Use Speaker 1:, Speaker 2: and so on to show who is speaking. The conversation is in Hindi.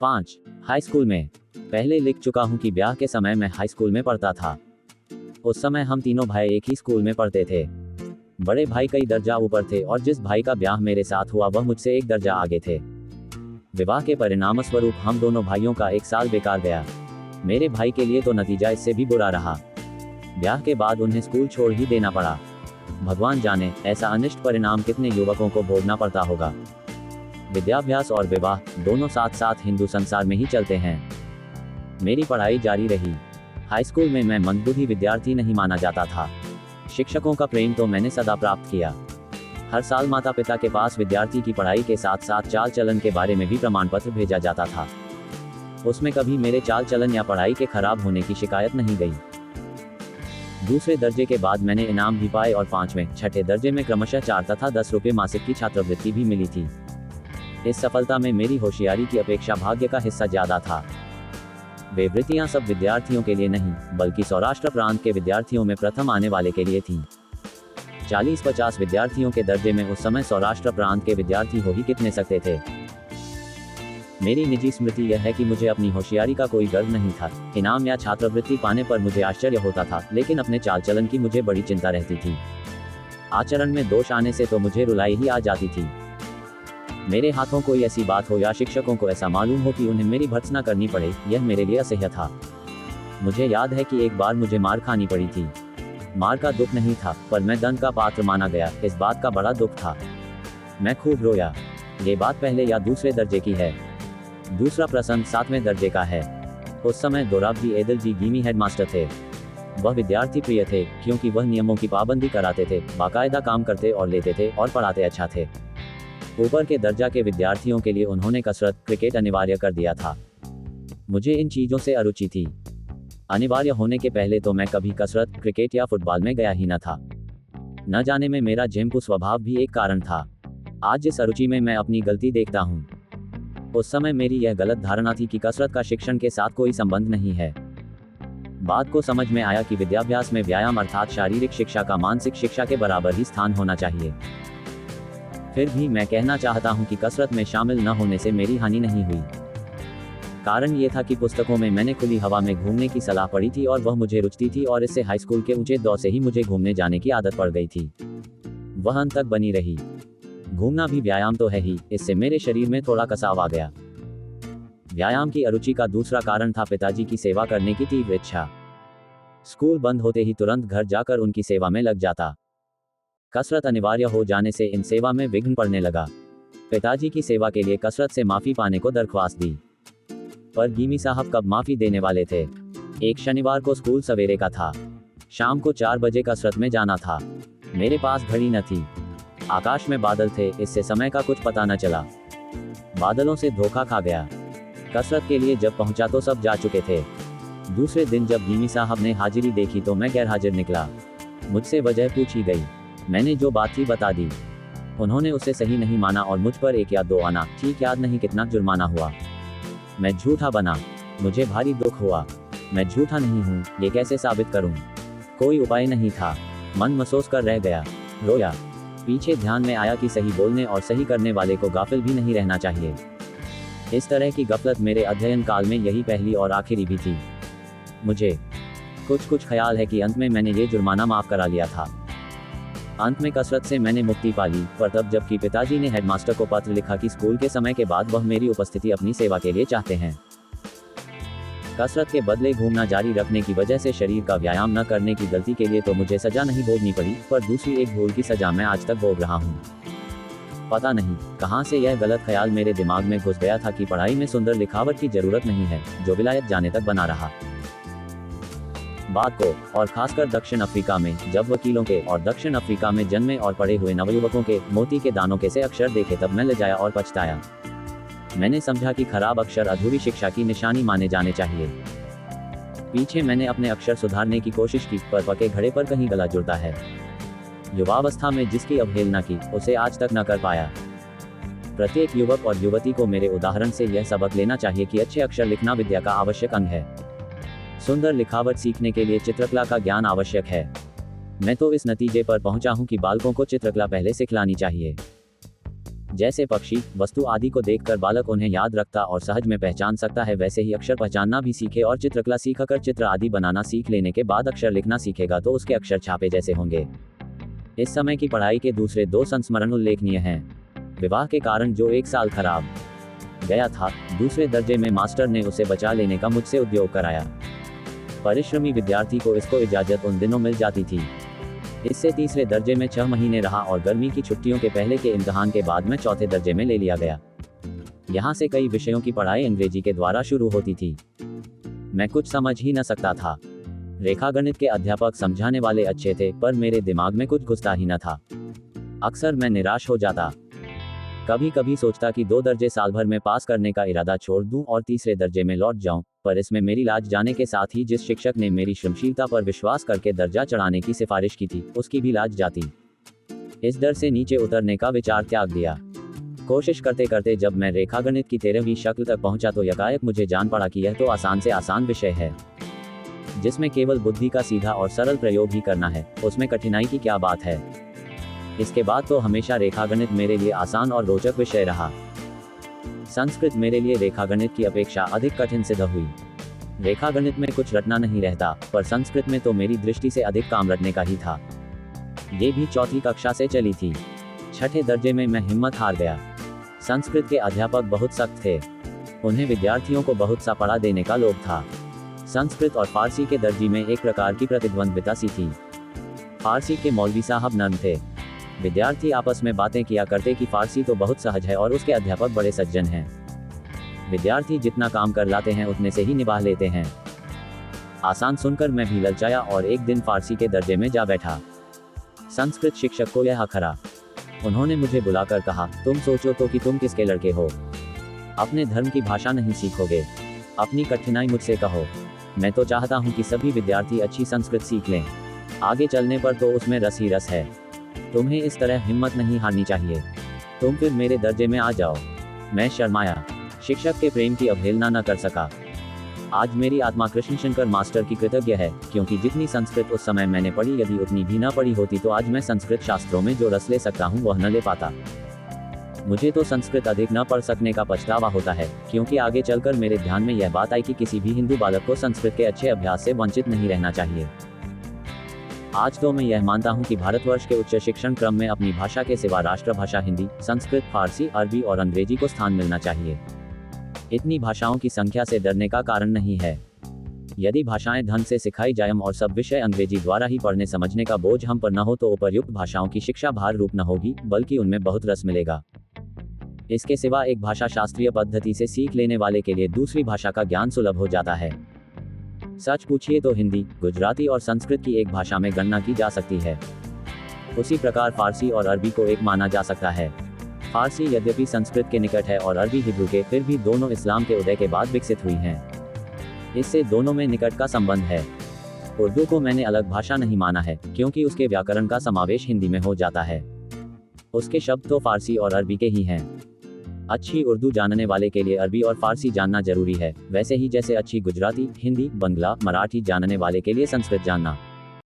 Speaker 1: 5. हाई स्कूल में। पहले लिख चुका हूँ कि ब्याह के समय मैं हाई स्कूल में पढ़ता था। उस समय हम तीनों भाई एक ही स्कूल में पढ़ते थे। बड़े भाई कई दर्जा ऊपर थे और जिस भाई का ब्याह मेरे साथ हुआ वह मुझसे एक दर्जा आगे थे। विवाह के परिणामस्वरूप हम दोनों भाइयों का एक साल बेकार गया। मेरे भाई के लिए तो नतीजा इससे भी बुरा रहा। ब्याह के बाद उन्हें स्कूल छोड़ ही देना पड़ा। भगवान जाने ऐसा अनिष्ट परिणाम कितने युवकों को भोगना पड़ता होगा। विद्याभ्यास और विवाह दोनों साथ साथ हिंदू संसार में ही चलते हैं। मेरी पढ़ाई जारी रही। हाई स्कूल में मैं मंदबुद्धि विद्यार्थी नहीं माना जाता था। शिक्षकों का प्रेम तो मैंने सदा प्राप्त किया। हर साल माता पिता के पास विद्यार्थी की पढ़ाई के साथ साथ चाल चलन के बारे में भी प्रमाण पत्र भेजा जाता था। उसमें कभी मेरे चाल चलन या पढ़ाई के खराब होने की शिकायत नहीं गई। दूसरे दर्जे के बाद मैंने इनाम भी पाए और 5वें, 6ठे दर्जे में क्रमशः 4 तथा 10 रुपये मासिक की छात्रवृत्ति भी मिली थी। इस सफलता में मेरी होशियारी की अपेक्षा भाग्य का हिस्सा ज्यादा था। वे वृत्तियां सब विद्यार्थियों के लिए नहीं बल्कि सौराष्ट्र प्रांत के विद्यार्थियों में प्रथम आने वाले के लिए थीं। 40-50 विद्यार्थियों के दर्जे में उस समय सौराष्ट्र प्रांत के विद्यार्थी हो ही कितने सकते थे। मेरी निजी स्मृति यह है कि मुझे अपनी होशियारी का कोई गर्व नहीं था। इनाम या छात्रवृत्ति पाने पर मुझे आश्चर्य होता था, लेकिन अपने चाल चलन की मुझे बड़ी चिंता रहती थी। आचरण में दोष आने से तो मुझे रुलाई ही आ जाती थी। मेरे हाथों कोई ऐसी बात हो या शिक्षकों को ऐसा मालूम हो कि उन्हें मेरी भर्त्सना करनी पड़े, यह मेरे लिए असह्य था। मुझे याद है कि एक बार मुझे मार खानी पड़ी थी। मार का दुख नहीं था, पर मैं दंड का पात्र माना गया, इस बात का बड़ा दुख था। मैं खूब रोया। ये बात पहले या दूसरे दर्जे की है। दूसरा प्रसंग 7वें दर्जे का है। उस समय दोराबजी एदल जी गीमी हेडमास्टर थे। वह विद्यार्थी प्रिय थे क्योंकि वह नियमों की पाबंदी कराते थे, बाकायदा काम करते और लेते थे और पढ़ाते अच्छा थे। ऊपर के दर्जा के विद्यार्थियों के लिए उन्होंने कसरत, क्रिकेट अनिवार्य कर दिया था। मुझे इन चीजों से अरुचि थी। अनिवार्य होने के पहले तो मैं कभी कसरत, क्रिकेट या फुटबॉल में गया ही न था। न जाने में मेरा झिम्पू स्वभाव भी एक कारण था। आज जिस अरुचि में मैं अपनी गलती देखता हूँ, उस समय मेरी यह गलत धारणा थी कि कसरत का शिक्षण के साथ कोई संबंध नहीं है। बात को समझ में आया कि विद्याभ्यास में व्यायाम अर्थात शारीरिक शिक्षा का मानसिक शिक्षा के बराबर ही स्थान होना चाहिए। फिर भी मैं कहना चाहता हूं कि कसरत में शामिल न होने से मेरी हानि नहीं हुई। कारण ये था कि पुस्तकों में मैंने खुली हवा में घूमने की सलाह पढ़ी थी और वह मुझे रुचती थी और इससे हाई स्कूल के ऊंचे दौर से ही मुझे घूमने जाने की आदत पड़ गई थी। वह अंत तक बनी रही। घूमना भी व्यायाम तो है ही, इससे मेरे शरीर में थोड़ा कसाव आ गया। व्यायाम की अरुचि का दूसरा कारण था पिताजी की सेवा करने की तीव्र इच्छा। स्कूल बंद होते ही तुरंत घर जाकर उनकी सेवा में लग जाता। कसरत अनिवार्य हो जाने से इन सेवा में विघ्न पड़ने लगा। पिताजी की सेवा के लिए कसरत से माफी पाने को दरख्वास्त दी, पर गीमी साहब कब माफी देने वाले थे। एक शनिवार को स्कूल सवेरे का था। शाम को 4 बजे कसरत में जाना था। मेरे पास घड़ी न थी। आकाश में बादल थे, इससे समय का कुछ पता न चला। बादलों से धोखा खा गया। कसरत के लिए जब पहुंचा तो सब जा चुके थे। दूसरे दिन जब गीमी साहब ने हाजिरी देखी तो मैं गैर हाजिर निकला। मुझसे वजह पूछी गई। मैंने जो बात थी बता दी। उन्होंने उसे सही नहीं माना और मुझ पर 1 या 2 आना, ठीक याद नहीं कितना जुर्माना हुआ। मैं झूठा बना। मुझे भारी दुख हुआ। मैं झूठा नहीं हूँ, ये कैसे साबित करूँ? कोई उपाय नहीं था। मन महसूस कर रह गया। रोया। पीछे ध्यान में आया कि सही बोलने और सही करने वाले को गाफिल भी नहीं रहना चाहिए। इस तरह की गफलत मेरे अध्ययन काल में यही पहली और आखिरी भी थी। मुझे कुछ ख्याल है कि अंत में मैंने ये जुर्माना माफ करा लिया था। अंत में कसरत से मैंने मुक्ति पा ली, पर तब जबकि पिताजी ने हेडमास्टर को पत्र लिखा कि स्कूल के समय के बाद वह मेरी उपस्थिति अपनी सेवा के लिए चाहते हैं। कसरत के बदले घूमना जारी रखने की वजह से शरीर का व्यायाम न करने की गलती के लिए तो मुझे सजा नहीं भोगनी पड़ी, पर दूसरी एक भूल की सजा मैं आज तक भोग रहा हूँ। पता नहीं कहां से यह गलत ख्याल मेरे दिमाग में घुस गया था कि पढ़ाई में सुंदर लिखावट की जरूरत नहीं है, जो विलायत जाने तक बना रहा। बात को और खासकर दक्षिण अफ्रीका में जब वकीलों के और दक्षिण अफ्रीका में जन्मे और पढ़े हुए नवयुवकों के मोती के दानों के से अक्षर देखे तब मैं लजाया और पछताया। मैंने समझा कि खराब अक्षर अधूरी शिक्षा की निशानी माने जाने चाहिए। पीछे मैंने अपने अक्षर सुधारने की कोशिश की, पर पके घड़े पर कहीं गला जुड़ता है। युवावस्था में जिसकी अवहेलना की, उसे आज तक न कर पाया। प्रत्येक युवक और युवती को मेरे उदाहरण से यह सबक लेना चाहिए कि अच्छे अक्षर लिखना विद्या का आवश्यक अंग है। सुंदर लिखावट सीखने के लिए चित्रकला का ज्ञान आवश्यक है। मैं तो इस नतीजे पर पहुंचा हूं कि बालकों को चित्रकला पहले सिखलानी चाहिए। जैसे पक्षी, वस्तु आदि को देखकर बालक उन्हें याद रखता और सहज में पहचान सकता है, वैसे ही अक्षर पहचानना भी सीखे और चित्रकला सीखकर चित्र आदि बनाना सीख लेने के बाद अक्षर लिखना सीखेगा तो उसके अक्षर छापे जैसे होंगे। इस समय की पढ़ाई के दूसरे 2 संस्मरण उल्लेखनीय हैं। विवाह के कारण जो 1 साल खराब गया था, दूसरे दर्जे में मास्टर ने उसे बचा लेने का मुझसे उद्योग कराया। परिश्रमी विद्यार्थी को इसको इजाजत उन दिनों मिल जाती थी। इससे तीसरे दर्जे में 6 महीने रहा और गर्मी की छुट्टियों के पहले के इम्तिहान के बाद में चौथे दर्जे में ले लिया गया। यहाँ से कई विषयों की पढ़ाई अंग्रेजी के द्वारा शुरू होती थी। मैं कुछ समझ ही न सकता था। रेखागणित के अध्यापक समझाने वाले अच्छे थे, पर मेरे दिमाग में कुछ घुसता ही न था। अक्सर मैं निराश हो जाता। कभी कभी सोचता कि 2 दर्जे साल भर में पास करने का इरादा छोड़ दूं और तीसरे दर्जे में लौट जाऊं, पर इसमें मेरी लाज जाने के साथ ही जिस शिक्षक ने मेरी श्रमशीलता पर विश्वास करके दर्जा चढ़ाने की सिफारिश की थी, उसकी भी लाज जाती। इस डर से नीचे उतरने का विचार त्याग दिया। कोशिश करते करते जब मैं रेखागणित की 13वीं शक्ल तक पहुंचा तो यकायक मुझे जान पड़ा कि यह तो आसान से आसान विषय है, जिसमें केवल बुद्धि का सीधा और सरल प्रयोग ही करना है, उसमें कठिनाई की क्या बात है। इसके बाद तो हमेशा रेखागणित मेरे लिए आसान और रोचक विषय रहा। संस्कृत मेरे लिए रेखागणित की अपेक्षा अधिक कठिन सिद्ध हुई। रेखागणित में कुछ रटना नहीं रहता, पर संस्कृत में तो मेरी दृष्टि से अधिक काम रटने का ही था। ये भी चौथी कक्षा से चली थी। छठे दर्जे में मैं हिम्मत हार गया। संस्कृत के अध्यापक बहुत सख्त थे। उन्हें विद्यार्थियों को बहुत सा पढ़ा देने का लोभ था। संस्कृत और फारसी के दर्जी में एक प्रकार की प्रतिद्वंद्विता सी थी। फारसी के मौलवी साहब नर्म थे। विद्यार्थी आपस में बातें किया करते कि फारसी तो बहुत सहज है और उसके अध्यापक बड़े सज्जन हैं। विद्यार्थी जितना काम कर लाते हैं उतने से ही निभा लेते हैं। आसान सुनकर मैं भी ललचाया और एक दिन फारसी के दर्जे में जा बैठा। संस्कृत शिक्षक को यह खरा। उन्होंने मुझे बुलाकर कहा, तुम सोचो तो कि तुम किसके लड़के हो। अपने धर्म की भाषा नहीं सीखोगे। अपनी कठिनाई मुझसे कहो। मैं तो चाहता हूँ कि सभी विद्यार्थी अच्छी संस्कृत सीख लें। आगे चलने पर तो उसमें रस ही रस है। तुम्हें इस तरह हिम्मत नहीं हारनी चाहिए। तुम फिर मेरे दर्जे में आ जाओ। मैं शर्माया। शिक्षक के प्रेम की अवहेलना न कर सका। आज मेरी आत्मा कृष्णशंकर मास्टर की कृतज्ञ है, क्योंकि जितनी संस्कृत उस समय मैंने पढ़ी, यदि उतनी भी न पढ़ी होती तो आज मैं संस्कृत शास्त्रों में जो रस ले सकता हूँ वह न ले पाता। मुझे तो संस्कृत अधिक न पढ़ सकने का पछतावा होता है, क्योंकि आगे चलकर मेरे ध्यान में यह बात आई कि किसी भी हिंदू बालक को संस्कृत के अच्छे अभ्यास से वंचित नहीं रहना चाहिए। आज तो मैं यह मानता हूं कि भारतवर्ष के उच्च शिक्षण क्रम में अपनी भाषा के सिवा राष्ट्रभाषा हिंदी, संस्कृत, फारसी, अरबी और अंग्रेजी को स्थान मिलना चाहिए। इतनी भाषाओं की संख्या से डरने का कारण नहीं है। यदि भाषाएं ढंग से सिखाई जाएं और सब विषय अंग्रेजी द्वारा ही पढ़ने समझने का बोझ हम पर न हो तो उपर्युक्त भाषाओं की शिक्षा भार रूप न होगी, बल्कि उनमें बहुत रस मिलेगा। इसके सिवा एक भाषा शास्त्रीय पद्धति से सीख लेने वाले के लिए दूसरी भाषा का ज्ञान सुलभ हो जाता है। सच पूछिए तो हिंदी, गुजराती और संस्कृत की एक भाषा में गणना की जा सकती है। उसी प्रकार फारसी और अरबी को एक माना जा सकता है। फारसी यद्यपि संस्कृत के निकट है और अरबी हिब्रू के, फिर भी दोनों इस्लाम के उदय के बाद विकसित हुई हैं। इससे दोनों में निकट का संबंध है। उर्दू को मैंने अलग भाषा नहीं माना है, क्योंकि उसके व्याकरण का समावेश हिंदी में हो जाता है। उसके शब्द तो फारसी और अरबी के ही हैं। अच्छी उर्दू जानने वाले के लिए अरबी और फारसी जानना जरूरी है, वैसे ही जैसे अच्छी गुजराती, हिंदी, बंगला, मराठी जानने वाले के लिए संस्कृत जानना।